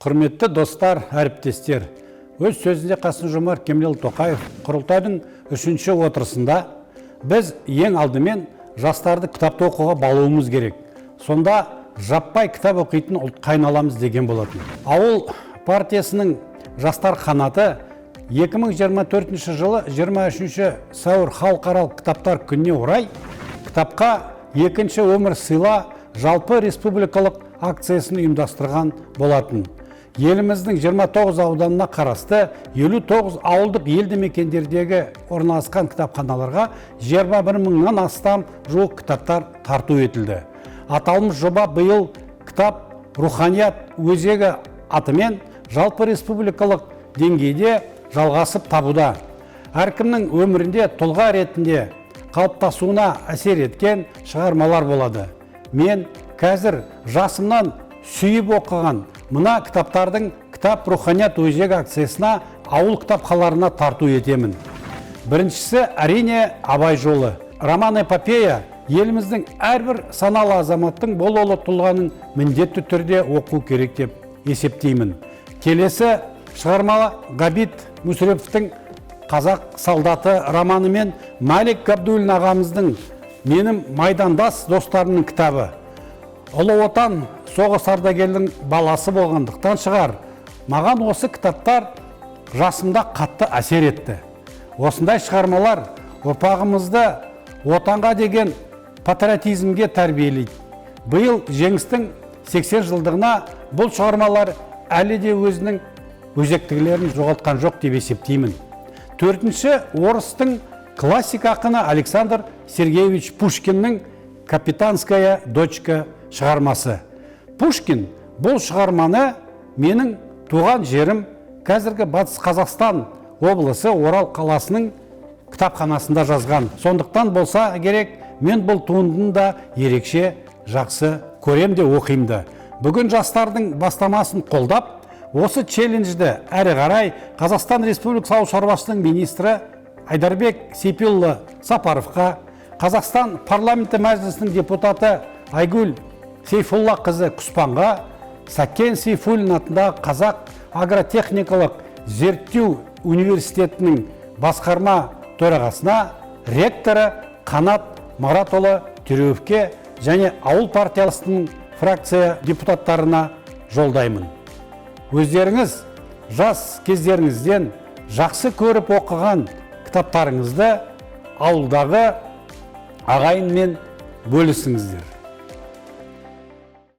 Құрметті достар, әріптестер, өз сөзінде Қасым-Жомарт Кемелұлы Тоқаев құрылтайдың 3-ші отырысында біз ең алдымен жастарды кітапты оқуға балуымыз керек. Сонда жаппай кітап оқитын ұлтқа айналамыз деген болатын. Ауыл партиясының жастар қанаты 2024 жылы 23 сәуір халықаралық кітаптар күніне орай кітапқа екінші өмір сыйла жалпы республикалық акциясын ұйымдастырған болатын. Еліміздің 29 ауданына қарасты 59 ауылдық елді мекендердегі орналасқан кітапханаларға 21 мыңнан астам жуық кітаптар тарту етілді. Аталмыш жоба биыл кітап руханият өзегі атымен жалпы республикалық деңгейде жалғасып табуда. Әркімнің өмірінде тұлға ретінде қалыптасуына әсер еткен шығармалар болады. Мен қазір жасымнан сүйіп оқыған мына кітаптардың кітап руханият өзегі акциясына ауыл кітапханаларына тарту етемін. Біріншісі әрине Абай жолы. Роман-эпопея еліміздің әрбір саналы азаматтың бололы тұлғаның міндетті түрде оқу керек деп есептеймін. Келесі шығарма Ғабит Мүсіреповтің Қазақ солдаты романы мен Малик Ғабдуллин ағамыздың менің майдандас достарымның кітабы. Ұлы отан соғыс ардагердің баласы болғандықтан шығар, маған осы кітаптар жасымда қатты әсер етті. Осындай шығармалар ұрпағымызды отанға деген патриотизмге тәрбиелейді. Биыл жеңістің 80 жылдығына бұл шығармалар әлі де өзінің өзектілерін жоғалтқан жоқ деп есептеймін. Төртінші орыстың классик ақыны Александр Сергеевич Пушкиннің «Капитанская дочка» шығармасы. Пушкин бұл шығарманы менің туған жерім қазіргі Батыс Қазақстан облысы Орал қаласының кітапханасында жазған. Сондықтан болса керек, мен бұл туындыны да ерекше жақсы көрем де оқимын да. Бүгін жастардың бастамасын қолдап, осы челленджді әрі қарай Қазақстан Республикасы ауыл шаруашылығы министрі Айдарбек Сейпуллы Сапаровқа, Қазақстан парламенті мәжілісінің депутаты Айгүл Сейфулла қызы Құспанға, Сәкен Сейфуллин атындағы Қазақ агротехникалық зерттеу университетінің басқарма төрағасына, ректоры Қанат Маратұлы Түреевке және ауыл партиясының фракция депутаттарына жолдаймын. Өздеріңіз жас кездеріңізден жақсы көріп оқыған кітаптарыңызды ауылдағы ағайынмен бөлісіңіздер.